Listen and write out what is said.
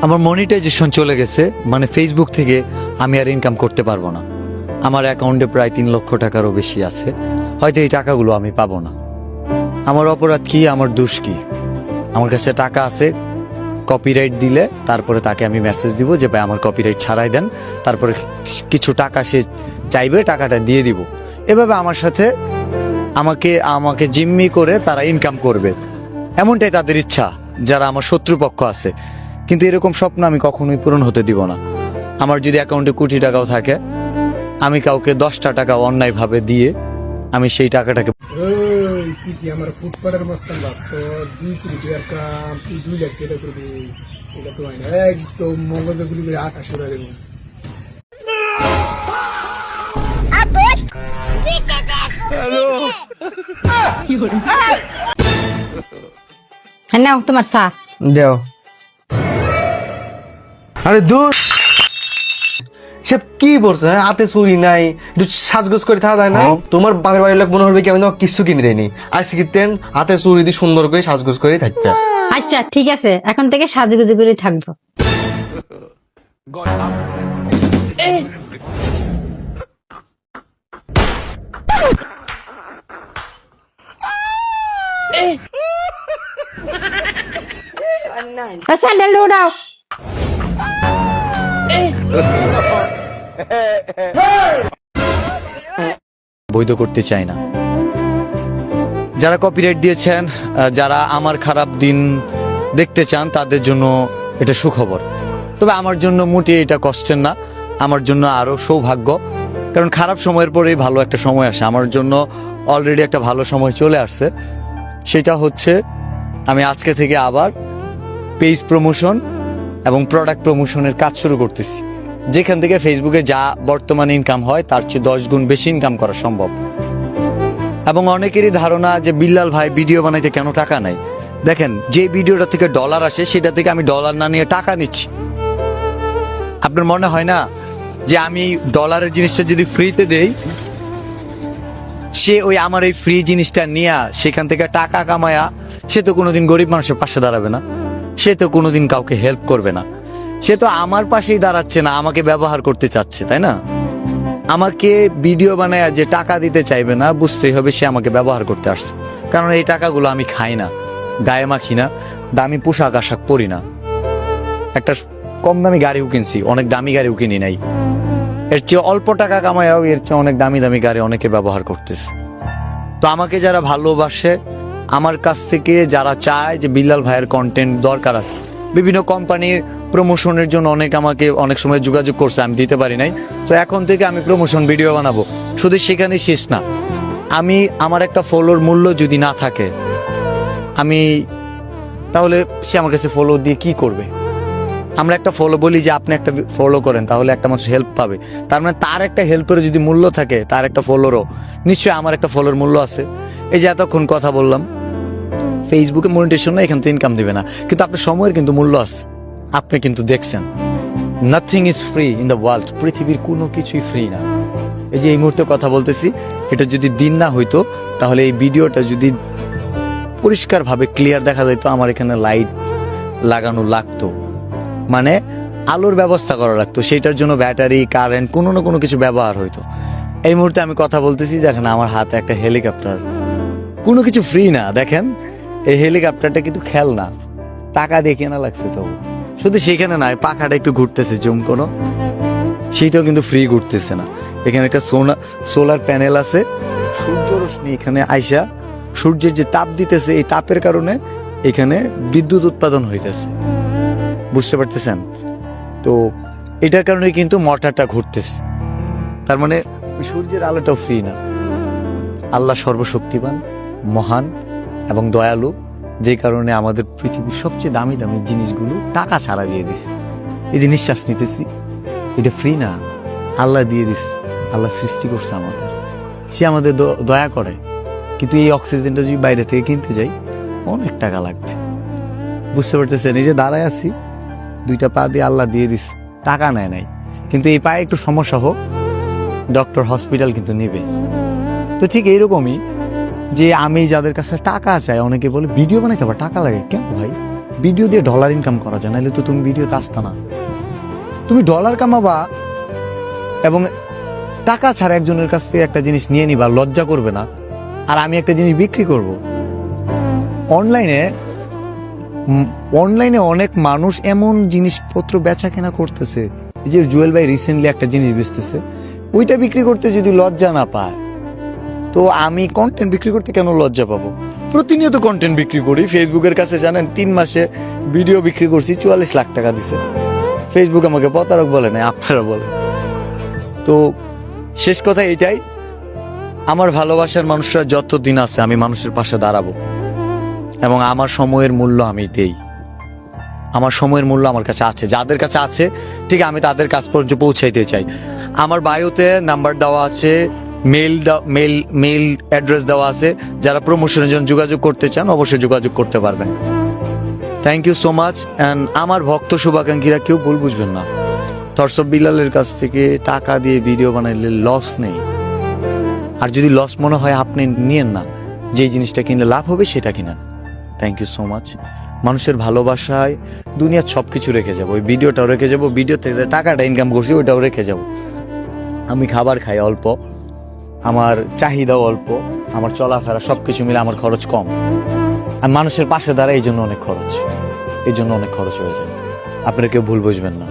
আমার মনিটাইজেশন চলে গেছে, মানে ফেসবুক থেকে আমি আর ইনকাম করতে পারবো না। আমার অ্যাকাউন্টে প্রায় 3 লক্ষ টাকারও বেশি আছে, হয়তো এই টাকাগুলো আমি পাবো না। আমার অপরাধ কি, আমার দোষ কি? আমার কাছে টাকা আছে, কপিরাইট দিলে তারপরে তাকে আমি মেসেজ দিব যে ভাই আমার কপিরাইট ছাড়াই দেন, তারপরে কিছু টাকা সে চাইবে, টাকাটা দিয়ে দিব। এভাবে আমার সাথে আমাকে আমাকে জিম্মি করে তারা ইনকাম করবে, এমনটাই তাদের ইচ্ছা, যারা আমার শত্রুপক্ষ আছে। কিন্তু এরকম স্বপ্ন আমি কখনোই পূরণ হতে দিব না। আমার যদি অ্যাকাউন্টে কোটি টাকাও থাকে, আমি কাউকে 10টা টাকা অন্যায়ভাবে দিয়ে আমি সেই টাকাটাকে তুই কি আমার ফুটপাতের মস্তান ভাবছো? 2 কোটি টাকার কাম তুই 2 লাখ টাকা করবি? এটা তো হয় না, একদম মগজে গুলি করে আকাশ উড়া দেবো। নাও তোমার চা। দেও। আরে দূর, সব কি বলছো? হাতে চুরি নাই, একটু সাজগোজ করে থাকা যায় না? তোমার বাপের বাড়ির লোক মনে হবে কি আমি তোমাকে কিছু কিনে দেয়নি। আজকে কিনতেন হাতে চুরি দিয়ে সুন্দর করে সাজগোজ করে থাকতে। আচ্ছা ঠিক আছে, এখন থেকে সাজুগুজু করে থাকবো। স্যান্ডেল উড়াও। বৈধ করতে চাই না। যারা কপিরাইট দিয়েছেন, যারা আমার খারাপ দিন দেখতে চান, তাদের জন্য এটা সুখবর। তবে আমার জন্য মোটেই এটা কষ্টের না, আমার জন্য আরো সৌভাগ্য। কারণ খারাপ সময়ের পরেই ভালো একটা সময় আসে। আমার জন্য অলরেডি একটা ভালো সময় চলে আসছে। সেটা হচ্ছে আমি আজকে থেকে আবার পেজ প্রমোশন এবং প্রোডাক্ট প্রমোশনের কাজ শুরু করতেছি, যেখান থেকে ফেসবুকে যা বর্তমানে ইনকাম হয় তার চেয়ে 10 গুণ বেশি ইনকাম করা সম্ভব। এবং অনেকেরই ধারণা যে বিল্লাল ভাই ভিডিও বানাইতে কেন টাকা নাই। দেখেন, যে ভিডিওটা থেকে ডলার আসে সেটা থেকে আমি ডলার না নিয়ে টাকা নিচ্ছি। আপনার মনে হয় না যে আমি ডলারের জিনিসটা যদি ফ্রিতে দেই, সে ওই আমার এই ফ্রি জিনিসটা নিয়ে সেখান থেকে টাকা কামায়া সে তো কোনোদিন গরিব মানুষের পাশে দাঁড়াবে না, সে তো কোনোদিন কাউকে হেল্প করবে না, সে তো আমার পাশেই দাঁড়াচ্ছে না, আমাকে ব্যবহার করতে চাচ্ছে, তাই না? আমাকে ভিডিও বানায় যে টাকা দিতে চাইবে না, বুঝতেই হবে সে আমাকে ব্যবহার করতে আসছে। কারণ এই টাকাগুলো আমি খাই না, গায়ে মাখি না, দামি পোশাক আশাক পরি না, একটা কম দামি গাড়িও কিনছি, অনেক দামি গাড়িও কিনি নাই। এর চেয়ে অল্প টাকা কামায়াও এর চেয়ে অনেক দামি দামি গাড়ি অনেকে ব্যবহার করতেছে। তো আমাকে যারা ভালোবাসে, আমার কাছ থেকে যারা চায় যে বিল্লাল ভাইয়ের কন্টেন্ট দরকার আছে, বিভিন্ন কোম্পানির প্রমোশনের জন্য আমাকে অনেক সময় যোগাযোগ করছে, আমি দিতে পারি নাই। তো এখন থেকে আমি প্রমোশন ভিডিও বানাবো। শুধু সেখানেই শেষ না, আমি আমার একটা ফলোর মূল্য যদি না থাকে, আমি তাহলে সে আমার কাছে ফলো দিয়ে কি করবে? আমরা একটা ফলো বলি যে আপনি একটা ফলো করেন, তাহলে একটা মানুষ হেল্প পাবে। তার মানে তার একটা হেল্পের যদি মূল্য থাকে, তার একটা ফলোরও নিশ্চয়ই আমার একটা ফলোর মূল্য আছে। এই যে এতক্ষণ কথা বললাম, ফেসবুকে মনিটাইজেশন না, এখান থেকে ইনকাম দিবে না, কিন্তু আপনার সময়ের কিন্তু মূল্য আছে। আপনি কিন্তু দেখছেন, nothing is free in the world. পৃথিবীর কোনো কিছুই ফ্রি না। এই যে এই মুহূর্তে কথা বলতেছি, এটা যদি দিন না হইতো, তাহলে এই ভিডিওটা যদি পরিষ্কারভাবে ক্লিয়ার দেখা যেত, আমার এখানে লাইট লাগানো লাগতো, মানে আলোর ব্যবস্থা করা লাগতো, সেটার জন্য ব্যাটারি, কারেন্ট, কোনো না কোনো কিছু ব্যবহার হইতো। এই মুহূর্তে আমি কথা বলতেছি, দেখেন আমার হাতে একটা হেলিকপ্টার, কোনো কিছু ফ্রি না। দেখেন এই হেলিকপ্টারটা কিন্তু খেলনা, টাকা দিয়ে কেনা লাগছে। তো শুধু সেখানে নয়, পাখাটা একটু ঘুরতেছে জুম কোনো, সেটাও কিন্তু ফ্রি ঘুরতেছে না। এখানে একটা সোলার প্যানেল আছে, সূর্য রশ্মি এখানে আইসা সূর্যের যে তাপ দিতেছে, এই তাপের কারণে এখানে বিদ্যুৎ উৎপাদন হইতেছে, বুঝতে পারতেছেন? তো এটার কারণে কিন্তু মোটরটা ঘুরতেছে। তার মানে সূর্যের আলোটাও ফ্রি না। আল্লাহ সর্বশক্তিমান, মহান এবং দয়ালু, যে কারণে আমাদের পৃথিবীর সবচেয়ে দামি দামি জিনিসগুলো টাকা ছাড়া দিয়ে দিস। এই যে নিঃশ্বাস নিতেছি, এটা ফ্রি না, আল্লাহ দিয়ে দিস। আল্লাহ সৃষ্টি করছে আমাদের, সে আমাদের দয়া করে। কিন্তু এই অক্সিজেনটা যদি বাইরে থেকে কিনতে যাই, অনেক টাকা লাগবে, বুঝতে পারতেছেন? এই যে দাঁড়ায় আছি, 2টা পা দিয়ে আল্লাহ দিয়ে দিস, টাকা নেয় নাই। কিন্তু এই পায়ে একটু সমস্যা হোক, ডক্টর হসপিটাল কিন্তু নেবে। তো ঠিক এইরকমই যে আমি যাদের কাছে টাকা চাই, অনেকে বলে ভিডিও বানাইতে আবার টাকা লাগে। কেন ভাই? ভিডিও দিয়ে ডলার ইনকাম করা যায়, নাহলে তো তুমি ভিডিওতে আসতা না। তুমি ডলার কামাবা এবং টাকা ছাড়া একজনের কাছ থেকে একটা জিনিস নিয়ে নিবা, লজ্জা করবে না। আর আমি একটা জিনিস বিক্রি করব অনলাইনে অনেক মানুষ এমন জিনিসপত্র বেচা কেনা করতেছে। এই যে জুয়েল ভাই রিসেন্টলি একটা জিনিস বেচতেছে, ওইটা বিক্রি করতে যদি লজ্জা না পায়, তো আমি কন্টেন্ট বিক্রি করতে কেন লজ্জা পাবো? প্রতিনিয়ত কন্টেন্ট বিক্রি করি। ফেসবুকের কাছে জানেন 3 মাসে ভিডিও বিক্রি করছি, 44 লাখ টাকা দিছে। ফেসবুক আমাকে প্রতারক বলে না, আপনারা বলে। তো শেষ কথা এটাই, আমার ভালোবাসার মানুষরা যতদিন আছে আমি মানুষের পাশে দাঁড়াবো এবং আমার সময়ের মূল্য আমি দেই। আমার সময়ের মূল্য আমার কাছে আছে, যাদের কাছে আছে ঠিক আমি তাদের কাছ পর্যন্ত পৌঁছাইতে চাই। আমার বায়োতে নাম্বার দেওয়া আছে, মেল অ্যাড্রেস দেওয়া আছে, যারা প্রমোশনের জন্য যোগাযোগ করতে চান অবশ্যই যোগাযোগ করতে পারবেন। Thank you so much. And আমার ভক্ত শুভাকাঙ্ক্ষীরা কেউ ভুল বুঝবেন না, থরসব বিলালের কাছ থেকে টাকা দিয়ে ভিডিও বানাইলে লস নেই। আর যদি লস মনে হয় আপনি নিয়েন না, যে জিনিসটা কিনলে লাভ হবে সেটা কিনেন। Thank you so much. মানুষের ভালোবাসায় দুনিয়ার সব কিছু রেখে যাবো, ওই ভিডিওটাও রেখে যাবো, ভিডিও থেকে যে টাকাটা ইনকাম করছি ওইটাও রেখে যাব। আমি খাবার খাই অল্প, আমার চাহিদাও অল্প, আমার চলাফেরা সব কিছু মিলে আমার খরচ কম। আর মানুষের পাশে দাঁড়ায় এই জন্য অনেক খরচ হয়ে যায়। আপনারা কেউ ভুল বুঝবেন না।